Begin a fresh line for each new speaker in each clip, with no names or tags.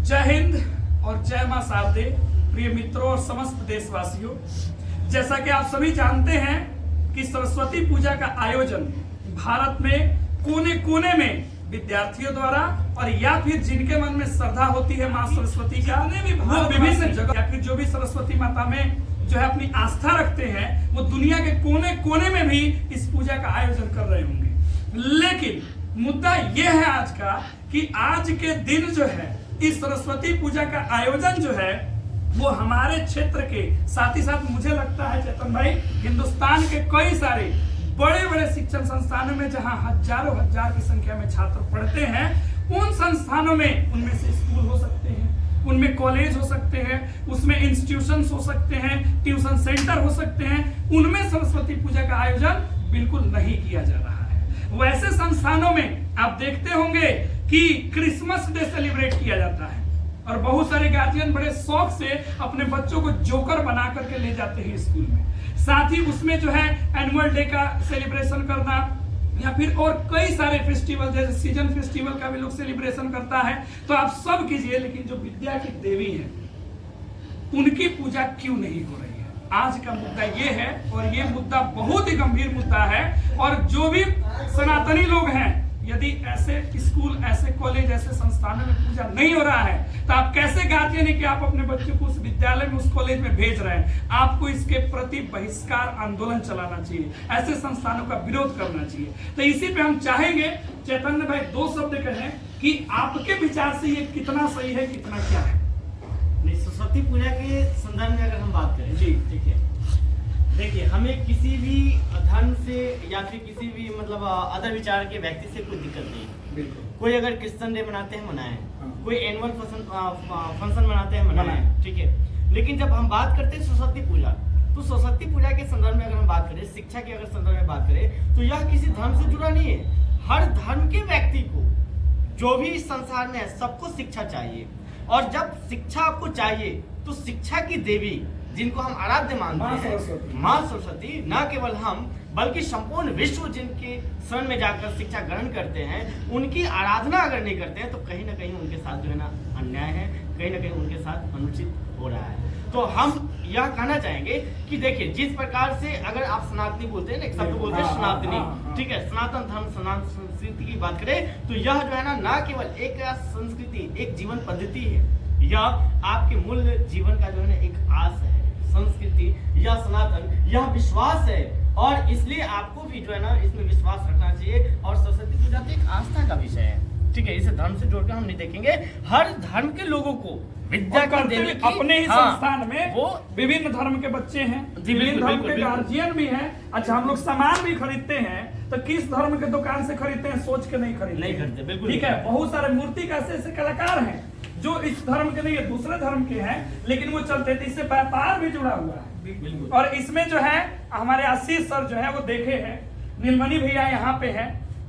जय हिंद और जय मां शारदे। प्रिय मित्रों और समस्त देशवासियों, जैसा कि आप सभी जानते हैं कि सरस्वती पूजा का आयोजन भारत में कोने कोने में विद्यार्थियों द्वारा और या फिर जिनके मन में श्रद्धा होती है मां सरस्वती का, वो विभिन्न जगह या फिर जो भी सरस्वती माता में जो है अपनी आस्था रखते हैं, वो दुनिया के कोने कोने में भी इस पूजा का आयोजन कर रहे होंगे। लेकिन मुद्दा यह है आज का कि आज के दिन जो है इस सरस्वती पूजा का आयोजन जो है वो हमारे क्षेत्र के साथ ही साथ मुझे लगता है चेतन भाई, हिंदुस्तान के कई सारे बड़े बड़े शिक्षण संस्थानों में जहां हजारों हजार की संख्या में छात्र पढ़ते हैं, उन संस्थानों में उनमें से स्कूल हो सकते हैं, उनमें कॉलेज हो सकते हैं, उसमें इंस्टीट्यूशंस हो सकते हैं, ट्यूशन सेंटर हो सकते हैं, उनमें सरस्वती पूजा का आयोजन बिल्कुल नहीं किया जा रहा है। वैसे संस्थानों में आप देखते होंगे कि क्रिसमस डे सेलिब्रेट किया जाता है और बहुत सारे गार्जियन बड़े शौक से अपने बच्चों को जोकर बना करके ले जाते हैं स्कूल में। साथ ही उसमें जो है एनुअल डे का सेलिब्रेशन करना या फिर और कई सारे फेस्टिवल जैसे सीजन फेस्टिवल का भी लोग सेलिब्रेशन करता है। तो आप सब कीजिए, लेकिन जो विद्या की देवी है उनकी पूजा क्यों नहीं हो रही है? आज का मुद्दा ये है और ये मुद्दा बहुत ही गंभीर मुद्दा है। और जो भी सनातनी लोग हैं, यदि ऐसे स्कूल, ऐसे कॉलेज, ऐसे संस्थानों में पूजा नहीं हो रहा है तो आप कैसे गार्जियन है कि आप अपने बच्चों को उस विद्यालय में, उस कॉलेज में भेज रहे हैं? आपको इसके प्रति बहिष्कार आंदोलन चलाना चाहिए, ऐसे संस्थानों का विरोध करना चाहिए। तो इसी पे हम चाहेंगे चैतन्य भाई दो शब्द कहें कि आपके विचार से ये कितना सही है, कितना क्या है?
सरस्वती पूजा के संदर्भ में अगर हम बात करें
जी,
ठीक है, देखिए हमें किसी भी धर्म से या फिर किसी भी मतलब अदर विचार के व्यक्ति से कोई दिक्कत नहीं है।
बिल्कुल।
कोई अगर क्रिश्चियन डे मनाते हैं मनाएं, कोई एनुअल फंक्शन मनाते हैं मनाएं, ठीक है। लेकिन जब हम बात करते हैं सरस्वती पूजा, तो सरस्वती पूजा के संदर्भ में अगर हम बात करें, शिक्षा के अगर संदर्भ में बात करें, तो यह किसी धर्म से जुड़ा नहीं है। हर धर्म के व्यक्ति को, जो भी इस संसार में है, सबको शिक्षा चाहिए। और जब शिक्षा आपको चाहिए तो शिक्षा की देवी जिनको हम आराध्य मानते हैं, माँ सरस्वती, न केवल हम बल्कि संपूर्ण विश्व जिनके शरण में जाकर शिक्षा ग्रहण करते हैं, उनकी आराधना अगर नहीं करते हैं तो कहीं ना कहीं उनके साथ जो है ना अन्याय है, कहीं ना कहीं उनके साथ अनुचित हो रहा है। तो हम यह कहना चाहेंगे कि देखिए, जिस प्रकार से अगर आप सनातनी बोलते हैं ना, एक शब्द बोलते हैं सनातनी, ठीक है, सनातन धर्म, सनातन संस्कृति की बात करें तो यह जो है ना, न केवल एक संस्कृति, एक जीवन पद्धति है, यह आपके मूल्य जीवन का जो है ना एक आस है, संस्कृति या सनातन, यह विश्वास है। और इसलिए आपको भी जो है ना इसमें विश्वास रखना चाहिए। और सरस्वती पूजा तो एक आस्था का विषय है, ठीक है, इसे धर्म से जोड़कर हम नहीं देखेंगे। हर धर्म के लोगों को विद्या का देवी
अपने ही संस्थान में वो विभिन्न धर्म के बच्चे हैं, विभिन्न धर्म के गार्जियन भी हैं। अच्छा, हम लोग सामान भी खरीदते हैं तो किस धर्म के दुकान से खरीदते हैं सोच के नहीं खरीदते, बिल्कुल ठीक है। बहुत सारे मूर्ति का ऐसे कलाकार हैं जो इस धर्म के नहीं है, दूसरे धर्म के हैं, लेकिन वो चलते थे, इससे व्यापार भी जुड़ा हुआ है। और इसमें जो है हमारे आशीष सर जो है वो देखे हैं, नीलमणि भैया यहाँ पे है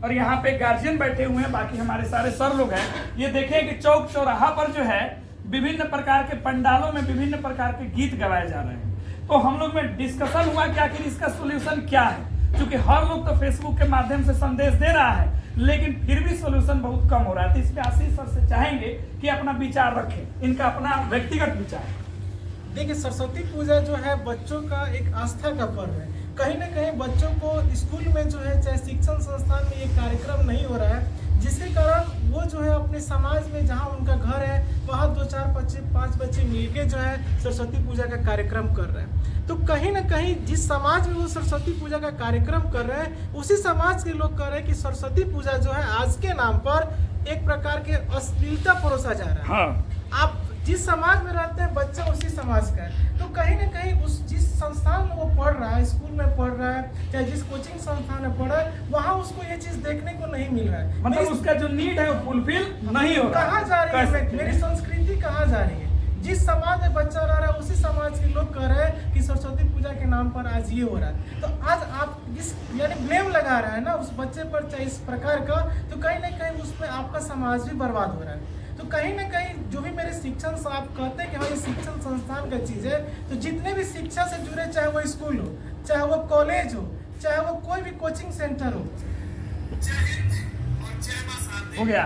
और यहाँ पे गार्जियन बैठे हुए हैं, बाकी हमारे सारे सर लोग हैं। ये देखें कि चौक चौराहा पर जो है विभिन्न प्रकार के पंडालों में विभिन्न प्रकार के गीत गवाए जा रहे हैं। तो हम लोग में डिस्कशन हुआ कि आखिर इसका सोल्यूशन क्या है, क्योंकि हर लोग तो फेसबुक के माध्यम से संदेश दे रहा है, लेकिन फिर भी सोल्यूशन बहुत कम हो रहा है। तो इस पे आशीष सर से चाहेंगे कि अपना विचार रखें, इनका अपना व्यक्तिगत विचार।
देखिए, सरस्वती पूजा जो है बच्चों का एक आस्था का पर्व है। कहीं ना कहीं बच्चों को स्कूल में जो है, चाहे शिक्षण संस्थान में ये कार्यक्रम नहीं हो रहा है, जिसके कारण वो जो है अपने समाज में जहाँ उनका घर है वहाँ 2, 4, 5 बच्चे मिलके जो है सरस्वती पूजा का कार्यक्रम कर रहे हैं। तो कहीं ना कहीं जिस समाज में वो सरस्वती पूजा का कार्यक्रम कर रहे हैं, उसी समाज के लोग कह रहे हैं कि सरस्वती पूजा जो है आज के नाम पर एक प्रकार के अश्लीलता परोसा जा रहा है।
हाँ।
आप जिस समाज में रहते हैं बच्चा उसी समाज का है, तो कहीं ना कहीं उस जिस संस्थान में वो पढ़ रहा है, स्कूल में पढ़ रहा है, चाहे जिस कोचिंग संस्थान में पढ़ रहा है, वहाँ उसको ये चीज देखने को नहीं मिल रहा है।
मतलब उसका जो नीड है वो फुलफिल नहीं हो रहा।
कहाँ जा रही है मेरी संस्कृति, कहाँ जा रही है? जिस समाज में बच्चा रह रहा है उसी समाज के लोग कह रहे हैं कि सरस्वती पूजा के नाम पर आज ये हो रहा है। तो आज आप जिस यानी ब्लेम लगा रहा है ना उस बच्चे पर, चाहे इस प्रकार का, तो कहीं ना कहीं उसमें आपका समाज भी बर्बाद हो रहा है। तो कहीं ना कहीं जो भी मेरे शिक्षण से आप कहते हैं कि हाँ ये शिक्षण संस्थान का चीज़ है, तो जितने भी शिक्षा से जुड़े, चाहे वो स्कूल हो, चाहे वो कॉलेज हो, चाहे वो कोई भी कोचिंग सेंटर हो गया,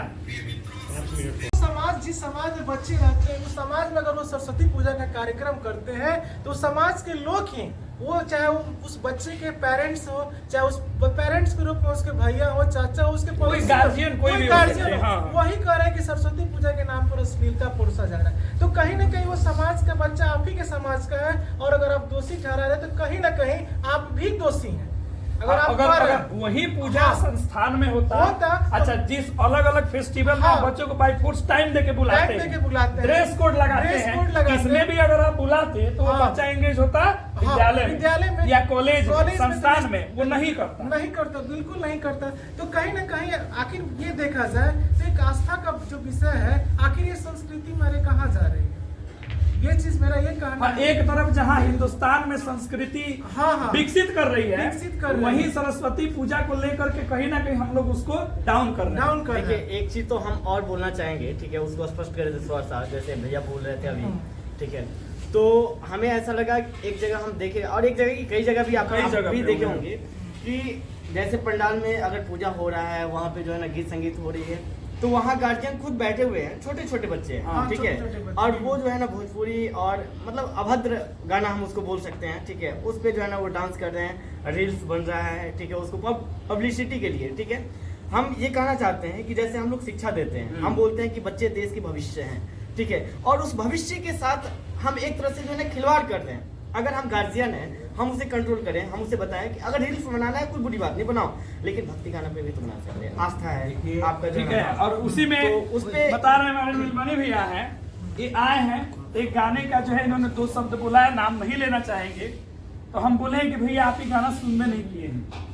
समाज जिस समाज में बच्चे रहते हैं, उस समाज में अगर वो सरस्वती पूजा का कार्यक्रम करते हैं तो समाज के लोग ही, वो चाहे वो उस बच्चे के पेरेंट्स हो, चाहे उस पेरेंट्स के रूप में उसके भैया हो, चाचा हो, उसके पड़ोसी हो,
गार्जियन कोई भी हो
गार्जियन
सकते हैं,
हो,
हाँ।
वही कह रहे हैं कि सरस्वती पूजा के नाम पर अश्लीलता परोसा जा रहा है। तो कहीं ना कहीं वो समाज का बच्चा आप ही के समाज का है, और अगर आप दोषी ठहरा रहे तो कहीं ना कहीं आप भी दोषी हैं।
अगर वही पूजा संस्थान में होता अच्छा, जिस अलग अलग फेस्टिवल में बच्चों को बाई फोर्स टाइम देके बुलाते हैं, ड्रेस कोड लगाते हैं, इसमें भी अगर आप बुलाते तो वो बच्चा एंगेज होता विद्यालय में या कॉलेज संस्थान में, वो नहीं करता,
बिल्कुल नहीं करता। तो कहीं ना कहीं आखिर ये देखा जाए तो एक आस्था का जो विषय है, आखिर ये संस्कृति हमारे कहाँ जा रही है, ये चीज मेरा ये कहना है।
एक तरफ जहाँ हिंदुस्तान में संस्कृति विकसित कर रही है, वहीं सरस्वती पूजा को लेकर के कहीं ना कहीं हम लोग उसको डाउन कर रहे हैं।
देखिए, एक चीज तो हम और बोलना चाहेंगे, ठीक है, उसको स्पष्ट कर देते स्वार साहब, जैसे भैया बोल रहे थे अभी, ठीक है। तो हमें ऐसा लगा एक जगह हम देखे, और एक जगह की कई जगह भी आप भी देखे होंगे कि जैसे पंडाल में अगर पूजा हो रहा है, वहाँ पे जो है ना गीत संगीत हो रही है, तो वहाँ गार्जियन खुद बैठे हुए हैं, छोटे छोटे बच्चे हैं, ठीक है, और वो जो है ना भोजपुरी और मतलब अभद्र गाना हम उसको बोल सकते हैं, ठीक है, उस पे जो है ना वो डांस कर रहे हैं, रील्स बन रहा है, ठीक है, उसको पब्लिसिटी के लिए, ठीक है। हम ये कहना चाहते हैं कि जैसे हम लोग शिक्षा देते हैं, हम बोलते हैं कि बच्चे देश के भविष्य हैं, ठीक है, और उस भविष्य के साथ हम एक तरह से जो है ना खिलवाड़ कर रहे हैं। अगर हम गार्जियन हैं, हम उसे कंट्रोल करें, हम उसे बताएं कि अगर रील्स बनाना है कोई बुरी बात नहीं, बनाओ, लेकिन भक्ति गाना पे भी तो बना सकते हैं, आस्था है आपका,
ठीक है। और उसी में
तो उसपे
बता रहे हैं हमारे नीलमणि भैया हैं, ये आए हैं, एक गाने का जो है इन्होंने 2 शब्द बोला है, नाम नहीं लेना चाहेंगे, तो हम बोले कि भैया आप ये गाना सुनने नहीं किए हैं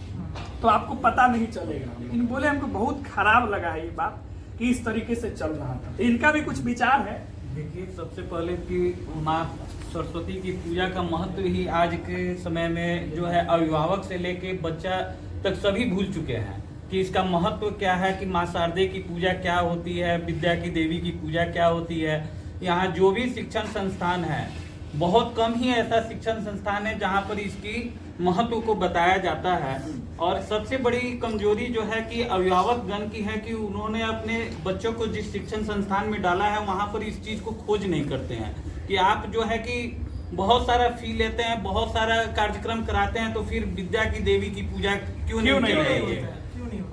तो आपको पता नहीं चलेगा, लेकिन बोले हमको बहुत खराब लगा है ये बात कि इस तरीके से चल रहा था। तो इनका भी कुछ विचार है।
देखिए, सबसे पहले कि माँ सरस्वती की पूजा का महत्व ही आज के समय में जो है अभिभावक से लेके बच्चा तक सभी भूल चुके हैं कि इसका महत्व क्या है, कि माँ शारदे की पूजा क्या होती है, विद्या की देवी की पूजा क्या होती है। यहाँ जो भी शिक्षण संस्थान है, बहुत कम ही ऐसा शिक्षण संस्थान है जहाँ पर इसकी महत्व को बताया जाता है। और सबसे बड़ी कमजोरी जो है कि अभिभावक गण की है कि उन्होंने अपने बच्चों को जिस शिक्षण संस्थान में डाला है वहाँ पर इस चीज को खोज नहीं करते हैं कि आप जो है कि बहुत सारा फी लेते हैं, बहुत सारा कार्यक्रम कराते हैं, तो फिर विद्या की देवी की पूजा क्यों नहीं रही है,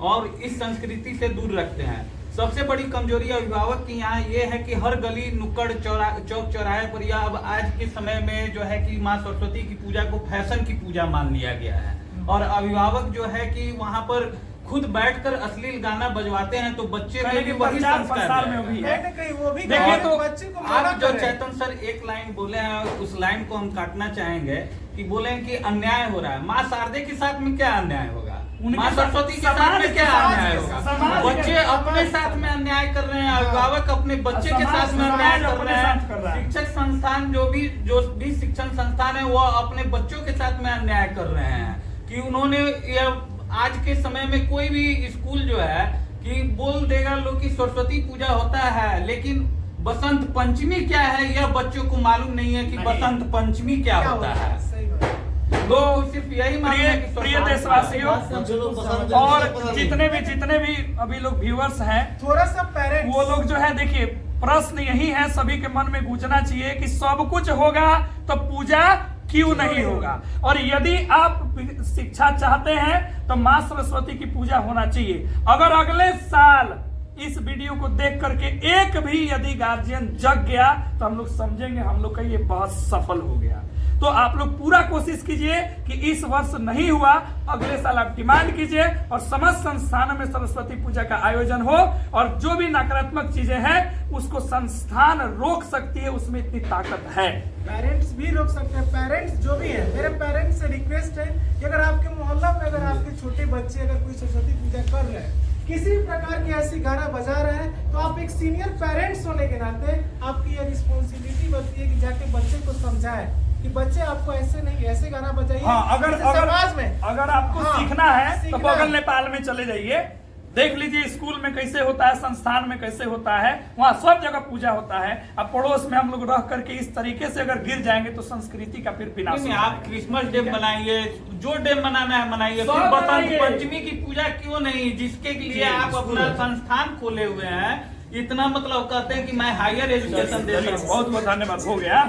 और इस संस्कृति से दूर रखते हैं। सबसे बड़ी कमजोरी अभिभावक की यहाँ ये है कि हर गली नुक्कड़ चौक चौराहे पर या अब आज के समय में जो है कि माँ सरस्वती की पूजा को फैशन की पूजा मान लिया गया है, और अभिभावक जो है कि वहाँ पर खुद बैठकर अश्लील गाना बजवाते हैं, तो बच्चे में भी वही संस्कार में भी है।
देखिए, तो
आप जो चेतन सर एक लाइन बोले हैं, उस लाइन को हम काटना चाहेंगे कि बोले कि अन्याय हो रहा है। माँ शारदे के साथ में क्या अन्याय होगा, माँ सरस्वती के साथ में क्या अन्याय होगा? बच्चे अपने साथ में अन्याय कर रहे हैं, अभिभावक अपने बच्चे के साथ में अन्याय कर रहे हैं, शिक्षक संस्थान जो भी शिक्षण संस्थान है वो अपने बच्चों के साथ में अन्याय कर रहे हैं कि उन्होंने आज के समय में कोई भी स्कूल जो है कि बोल देगा लोग कि सरस्वती पूजा होता है, लेकिन बसंत पंचमी क्या है यह बच्चों को मालूम नहीं है कि बसंत पंचमी क्या होता है। तो सिर्फ यही
प्रिय देशवासियों और जितने भी अभी लोग व्यूअर्स हैं,
थोड़ा सा पेरेंट्स,
वो लोग जो है, देखिए प्रश्न यही है सभी के मन में गूंजना चाहिए कि सब कुछ होगा तो पूजा क्यों नहीं होगा। और यदि आप शिक्षा चाहते हैं तो माँ सरस्वती की पूजा होना चाहिए। अगर अगले साल इस वीडियो को देख करके एक भी यदि गार्जियन जग गया तो हम लोग समझेंगे हम लोग का ये बहुत सफल हो गया। तो आप लोग पूरा कोशिश कीजिए कि इस वर्ष नहीं हुआ, अगले साल आप डिमांड कीजिए और समस्त संस्थानों में सरस्वती पूजा का आयोजन हो, और जो भी नकारात्मक चीजें हैं उसको संस्थान रोक सकती है, उसमें इतनी ताकत है।
पेरेंट्स भी रोक सकते हैं। पेरेंट्स जो भी है, मेरे पेरेंट्स से रिक्वेस्ट है कि अगर आपके मोहल्ला में अगर आपके छोटे बच्चे अगर कोई सरस्वती पूजा कर रहे हैं, किसी प्रकार की ऐसी गाना बजा रहे हैं, तो आप एक सीनियर पेरेंट्स होने के नाते आपकी ये रिस्पॉन्सिबिलिटी बनती है कि जाके बच्चे को समझाएं कि बच्चे आपको ऐसे नहीं, ऐसे गाना बजाइए।
हाँ,
समाज में
अगर आपको सीखना है तो बगल नेपाल में चले जाइए, देख लीजिए स्कूल में कैसे होता है, संस्थान में कैसे होता है, वहाँ सब जगह पूजा होता है। अब पड़ोस में हम लोग रह करके इस तरीके से अगर गिर जाएंगे तो संस्कृति का फिर विनाश होगा।
आप क्रिसमस डे मनाइए, जो डे मनाना है मनाइए, फिर बसंत पंचमी की पूजा क्यों नहीं, जिसके लिए आप अपना संस्थान खोले हुए हैं इतना मतलब कहते हैं कि मैं हायर एजुकेशन दे रहा हूँ।
बहुत बहुत धन्यवाद, हो गया।